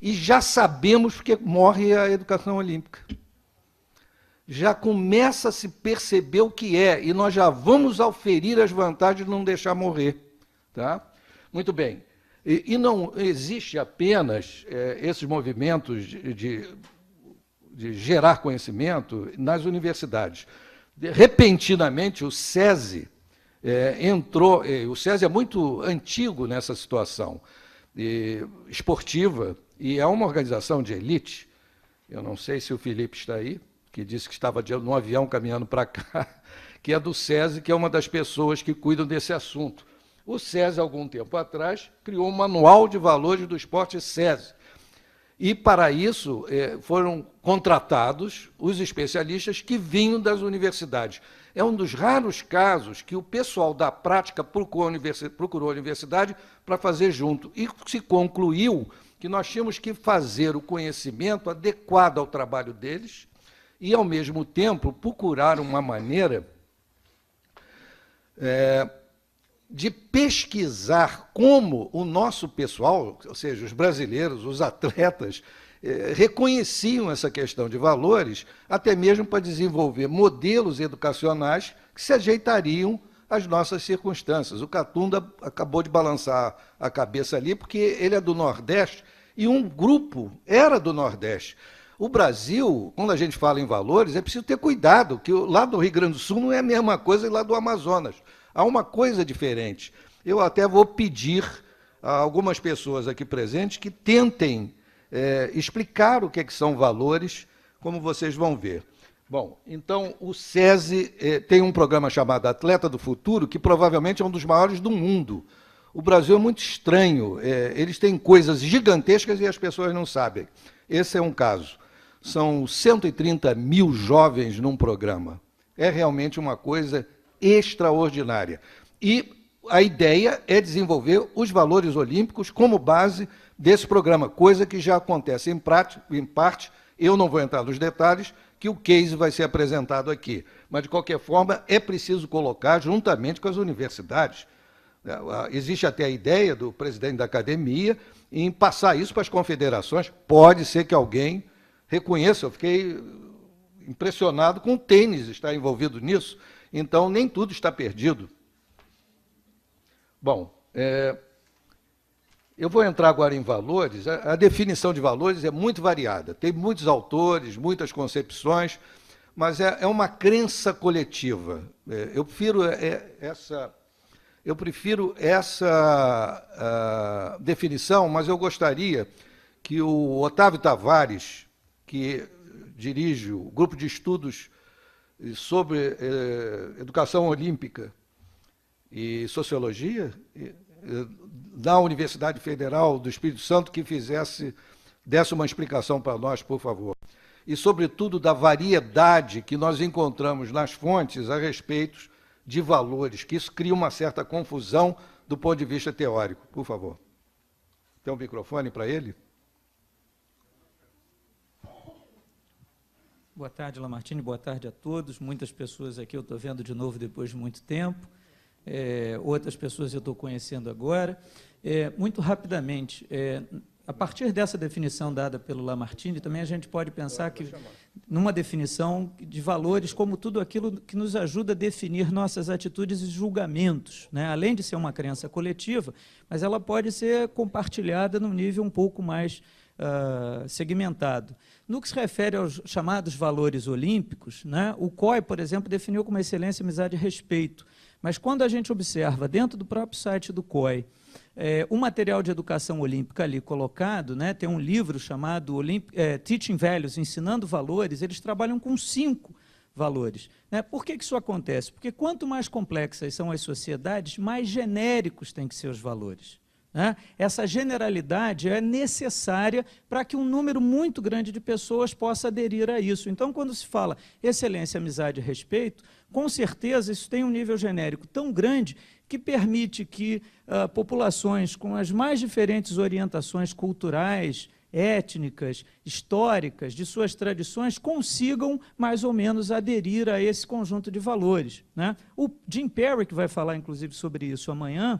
E já sabemos porque morre a educação olímpica. Já começa a se perceber o que é, e nós já vamos auferir as vantagens de não deixar morrer. Tá? Muito bem. E não existe apenas esses movimentos de gerar conhecimento nas universidades. Repentinamente, o SESI entrou, o SESI é muito antigo nessa situação esportiva, e é uma organização de elite. Eu não sei se o Felipe está aí, que disse que estava no avião caminhando para cá, que é do SESI, que é uma das pessoas que cuidam desse assunto. O SESI, algum tempo atrás, criou um manual de valores do esporte SESI. E, para isso, foram contratados os especialistas que vinham das universidades. É um dos raros casos que o pessoal da prática procurou a universidade para fazer junto. E se concluiu que nós tínhamos que fazer o conhecimento adequado ao trabalho deles e, ao mesmo tempo, procurar uma maneira de pesquisar como o nosso pessoal, ou seja, os brasileiros, os atletas, reconheciam essa questão de valores, até mesmo para desenvolver modelos educacionais que se ajeitariam às nossas circunstâncias. O Catunda acabou de balançar a cabeça ali, porque ele é do Nordeste, e um grupo era do Nordeste. O Brasil, quando a gente fala em valores, é preciso ter cuidado, que lá do Rio Grande do Sul não é a mesma coisa que lá do Amazonas. Há uma coisa diferente. Eu até vou pedir a algumas pessoas aqui presentes que tentem explicar o que são valores, como vocês vão ver. Bom, então, o SESI tem um programa chamado Atleta do Futuro, que provavelmente é um dos maiores do mundo. O Brasil é muito estranho, eles têm coisas gigantescas e as pessoas não sabem. Esse é um caso. São 130 mil jovens num programa. É realmente uma coisa extraordinária. E a ideia é desenvolver os valores olímpicos como base desse programa, coisa que já acontece em parte, eu não vou entrar nos detalhes, que o case vai ser apresentado aqui. Mas, de qualquer forma, é preciso colocar juntamente com as universidades. Existe até a ideia do presidente da academia em passar isso para as confederações. Pode ser que alguém reconheça, eu fiquei impressionado com o tênis estar envolvido nisso, então nem tudo está perdido. Bom, eu vou entrar agora em valores. A definição de valores é muito variada, tem muitos autores, muitas concepções, mas é uma crença coletiva. Eu prefiro essa definição, mas eu gostaria que o Otávio Tavares, que dirige o grupo de estudos sobre educação olímpica e sociologia da Universidade Federal do Espírito Santo, que desse uma explicação para nós, por favor. E, sobretudo, da variedade que nós encontramos nas fontes a respeito de valores, que isso cria uma certa confusão do ponto de vista teórico. Por favor. Tem um microfone para ele? Boa tarde, Lamartine, boa tarde a todos. Muitas pessoas aqui eu estou vendo de novo depois de muito tempo. Outras pessoas eu estou conhecendo agora. Muito rapidamente, a partir dessa definição dada pelo Lamartine, também a gente pode pensar que numa definição de valores como tudo aquilo que nos ajuda a definir nossas atitudes e julgamentos, né? Além de ser uma crença coletiva, mas ela pode ser compartilhada num nível um pouco mais segmentado. No que se refere aos chamados valores olímpicos, né, o COI, por exemplo, definiu como excelência, amizade e respeito. Mas quando a gente observa dentro do próprio site do COI o material de educação olímpica ali colocado, né, tem um livro chamado Teaching Values, Ensinando Valores, eles trabalham com 5 valores. Né? Por que isso acontece? Porque quanto mais complexas são as sociedades, mais genéricos têm que ser os valores. Né? Essa generalidade é necessária para que um número muito grande de pessoas possa aderir a isso. Então, quando se fala excelência, amizade e respeito, com certeza isso tem um nível genérico tão grande que permite que populações com as mais diferentes orientações culturais, étnicas, históricas, de suas tradições, consigam mais ou menos aderir a esse conjunto de valores. Né? O Jim Perry, que vai falar inclusive sobre isso amanhã,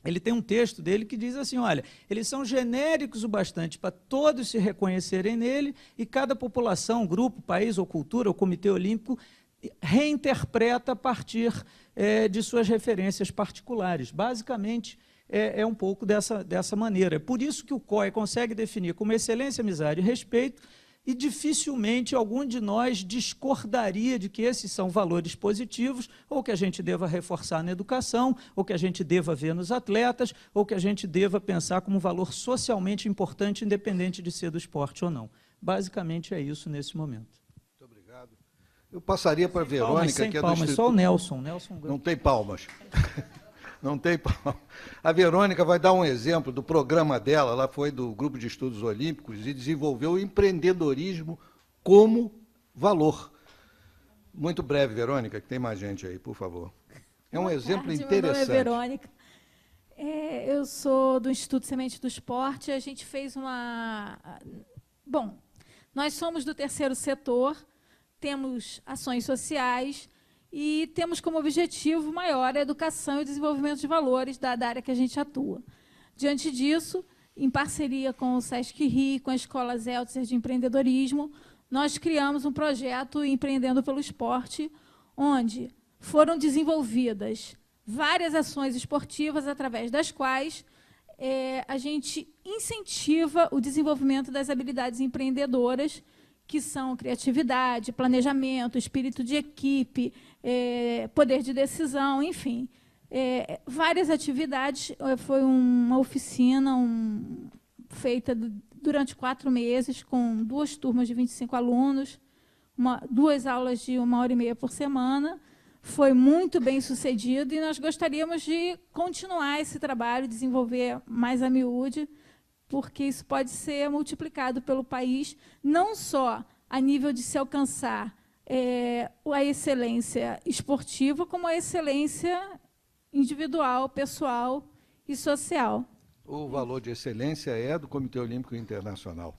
ele tem um texto dele que diz assim, olha, eles são genéricos o bastante para todos se reconhecerem nele e cada população, grupo, país ou cultura, ou comitê olímpico, reinterpreta a partir de suas referências particulares. Basicamente, é um pouco dessa maneira. É por isso que o COI consegue definir como excelência, amizade e respeito, e dificilmente algum de nós discordaria de que esses são valores positivos, ou que a gente deva reforçar na educação, ou que a gente deva ver nos atletas, ou que a gente deva pensar como um valor socialmente importante, independente de ser do esporte ou não. Basicamente é isso nesse momento. Muito obrigado. Eu passaria para a Verônica, que é do palmas, Instituto... só o Nelson. Não tem palmas. Não tem palmas. A Verônica vai dar um exemplo do programa dela, ela foi do Grupo de Estudos Olímpicos e desenvolveu o empreendedorismo como valor. Muito breve, Verônica, que tem mais gente aí, por favor. É um exemplo interessante. Meu nome é Verônica. Eu sou do Instituto Semente do Esporte. A gente fez uma... Bom, nós somos do terceiro setor, temos ações sociais e temos como objetivo maior a educação e o desenvolvimento de valores da área que a gente atua. Diante disso, em parceria com o Sesc Rio, com a Escola Zeltzer de Empreendedorismo, nós criamos um projeto Empreendendo pelo Esporte, onde foram desenvolvidas várias ações esportivas através das quais a gente incentiva o desenvolvimento das habilidades empreendedoras, que são criatividade, planejamento, espírito de equipe, poder de decisão, enfim. Várias atividades. Foi uma oficina feita durante 4 meses, com 2 turmas de 25 alunos, 2 aulas de 1h30 por semana. Foi muito bem sucedido e nós gostaríamos de continuar esse trabalho, desenvolver mais a miúde, porque isso pode ser multiplicado pelo país, não só a nível de se alcançar a excelência esportiva, como a excelência individual, pessoal e social. O valor de excelência é do Comitê Olímpico Internacional.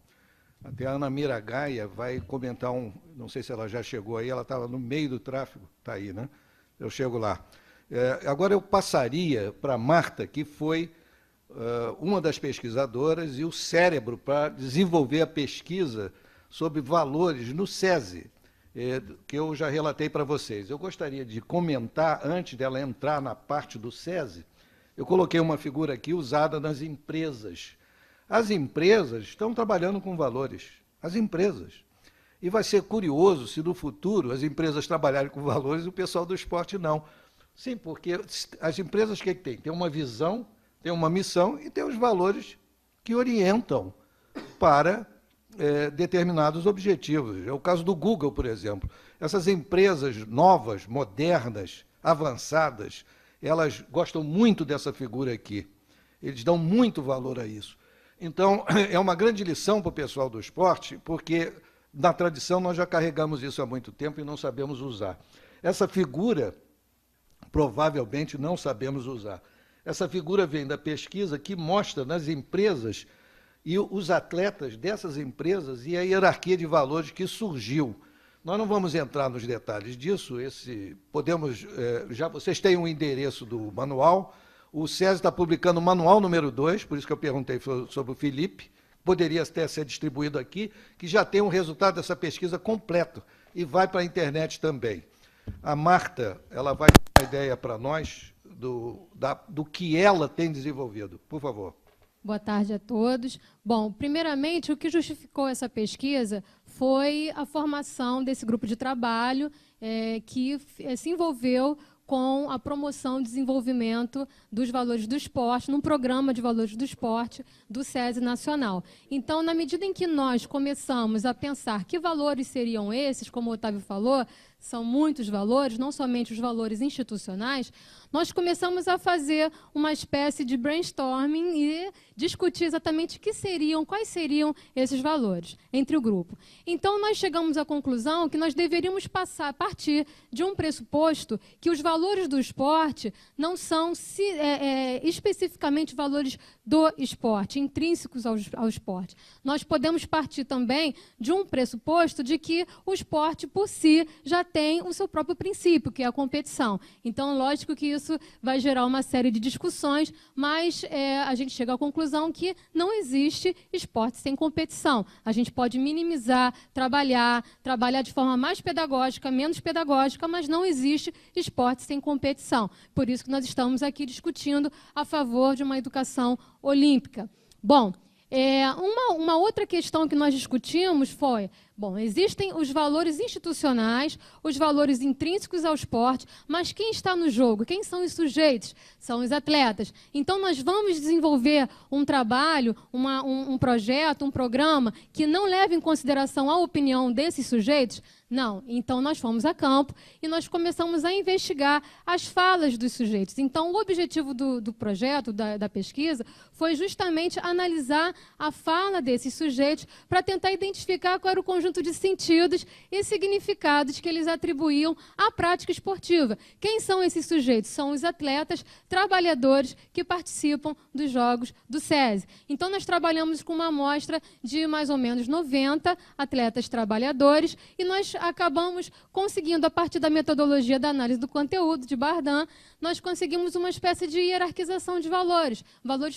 Até a Ana Miragaia vai comentar não sei se ela já chegou aí, ela estava no meio do tráfego, está aí, né? Eu chego lá. Agora eu passaria para a Marta, que foi uma das pesquisadoras e o cérebro para desenvolver a pesquisa sobre valores no SESI, que eu já relatei para vocês. Eu gostaria de comentar, antes dela entrar na parte do SESI, eu coloquei uma figura aqui usada nas empresas. As empresas estão trabalhando com valores, as empresas. E vai ser curioso se no futuro as empresas trabalharem com valores e o pessoal do esporte não. Sim, porque as empresas o que tem? Tem uma visão, tem uma missão e tem os valores que orientam para determinados objetivos. É o caso do Google, por exemplo. Essas empresas novas, modernas, avançadas, elas gostam muito dessa figura aqui. Eles dão muito valor a isso. Então, é uma grande lição para o pessoal do esporte, porque, na tradição, nós já carregamos isso há muito tempo e não sabemos usar. Essa figura, provavelmente, não sabemos usar. Essa figura vem da pesquisa que mostra nas empresas e os atletas dessas empresas e a hierarquia de valores que surgiu. Nós não vamos entrar nos detalhes disso, já vocês têm um endereço do manual, o SESI está publicando o manual número 2, por isso que eu perguntei sobre o Felipe, poderia até ser distribuído aqui, que já tem um resultado dessa pesquisa completo e vai para a internet também. A Marta, ela vai dar uma ideia para nós do que ela tem desenvolvido. Por favor. Boa tarde a todos. Bom, primeiramente, o que justificou essa pesquisa foi a formação desse grupo de trabalho que se envolveu com a promoção e desenvolvimento dos valores do esporte, num programa de valores do esporte do SESI Nacional. Então, na medida em que nós começamos a pensar que valores seriam esses, como o Otávio falou, são muitos valores, não somente os valores institucionais, nós começamos a fazer uma espécie de brainstorming e discutir exatamente quais seriam esses valores entre o grupo. Então, nós chegamos à conclusão que nós deveríamos partir de um pressuposto que os valores do esporte não são especificamente valores do esporte, intrínsecos ao esporte. Nós podemos partir também de um pressuposto de que o esporte, por si, já tem o seu próprio princípio, que é a competição. Então, lógico que isso vai gerar uma série de discussões, mas a gente chega à conclusão que não existe esporte sem competição. A gente pode minimizar, trabalhar de forma mais pedagógica, menos pedagógica, mas não existe esporte sem competição. Por isso que nós estamos aqui discutindo a favor de uma educação olímpica. Bom, uma outra questão que nós discutimos foi, bom, existem os valores institucionais, os valores intrínsecos ao esporte, mas quem está no jogo? Quem são os sujeitos? São os atletas. Então, nós vamos desenvolver um trabalho, um projeto, um programa que não leve em consideração a opinião desses sujeitos? Não. Então, nós fomos a campo e nós começamos a investigar as falas dos sujeitos. Então, o objetivo do projeto, da pesquisa, foi justamente analisar a fala desses sujeitos para tentar identificar qual era o conjunto de sentidos e significados que eles atribuíam à prática esportiva. Quem são esses sujeitos? São os atletas, trabalhadores que participam dos Jogos do SESI. Então, nós trabalhamos com uma amostra de mais ou menos 90 atletas trabalhadores e nós acabamos conseguindo, a partir da metodologia da análise do conteúdo de Bardan, nós conseguimos uma espécie de hierarquização de valores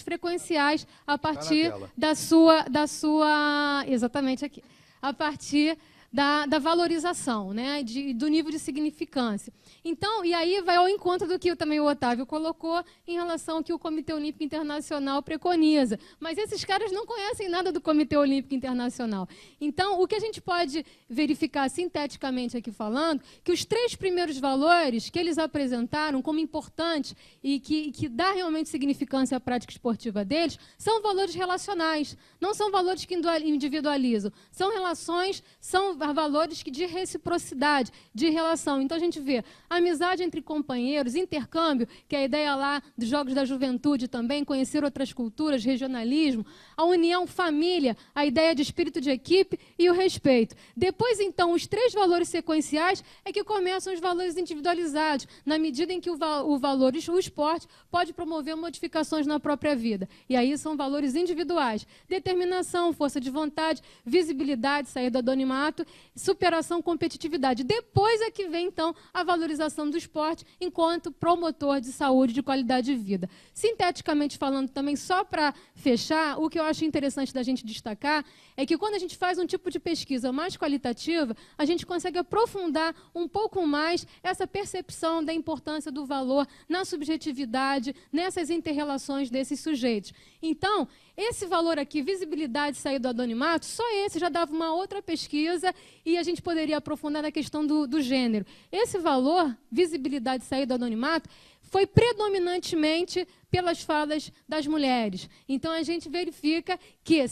frequenciais a partir da sua exatamente aqui, a partir da valorização, né, do nível de significância. Então, e aí vai ao encontro do que também o Otávio colocou em relação ao que o Comitê Olímpico Internacional preconiza. Mas esses caras não conhecem nada do Comitê Olímpico Internacional. Então, o que a gente pode verificar sinteticamente aqui falando, que os 3 primeiros valores que eles apresentaram como importantes e que dá realmente significância à prática esportiva deles, são valores relacionais, não são valores que individualizam, são relações, são valores de reciprocidade, de relação. Então, a gente vê amizade entre companheiros, intercâmbio, que é a ideia lá dos Jogos da Juventude também, conhecer outras culturas, regionalismo, a união, família, a ideia de espírito de equipe e o respeito. Depois, então, os 3 valores sequenciais é que começam os valores individualizados, na medida em que o esporte pode promover modificações na própria vida. E aí são valores individuais. Determinação, força de vontade, visibilidade, sair do anonimato, superação, competitividade. Depois é que vem, então, a valorização do esporte enquanto promotor de saúde e de qualidade de vida. Sinteticamente falando também, só para fechar, o que eu acho interessante da gente destacar é que quando a gente faz um tipo de pesquisa mais qualitativa, a gente consegue aprofundar um pouco mais essa percepção da importância do valor na subjetividade, nessas inter-relações desses sujeitos. Então, esse valor aqui, visibilidade, sair do anonimato, só esse já dava uma outra pesquisa e a gente poderia aprofundar na questão do gênero. Esse valor, visibilidade, sair do anonimato, foi predominantemente pelas falas das mulheres. Então, a gente verifica que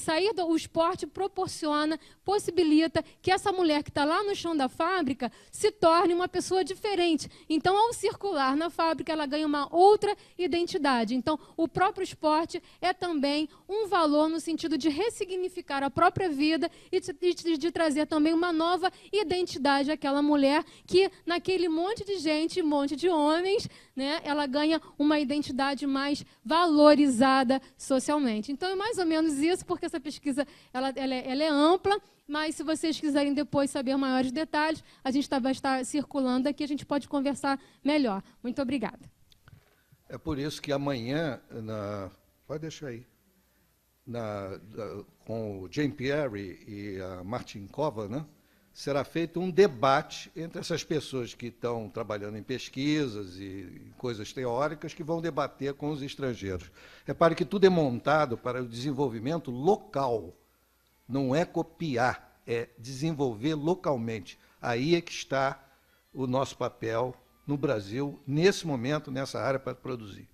o esporte proporciona, possibilita que essa mulher que está lá no chão da fábrica se torne uma pessoa diferente. Então, ao circular na fábrica, ela ganha uma outra identidade. Então, o próprio esporte é também um valor no sentido de ressignificar a própria vida e de trazer também uma nova identidade àquela mulher que, naquele monte de gente, monte de homens, né, ela ganha uma identidade mais valorizada socialmente. Então, é mais ou menos isso, porque essa pesquisa ela é ampla, mas se vocês quiserem depois saber maiores detalhes, a gente vai estar circulando aqui, a gente pode conversar melhor. Muito obrigada. É por isso que amanhã, pode deixar aí, com o Jean-Pierre e a Martinkova, né, será feito um debate entre essas pessoas que estão trabalhando em pesquisas e coisas teóricas que vão debater com os estrangeiros. Repare que tudo é montado para o desenvolvimento local, não é copiar, é desenvolver localmente. Aí é que está o nosso papel no Brasil, nesse momento, nessa área, para produzir.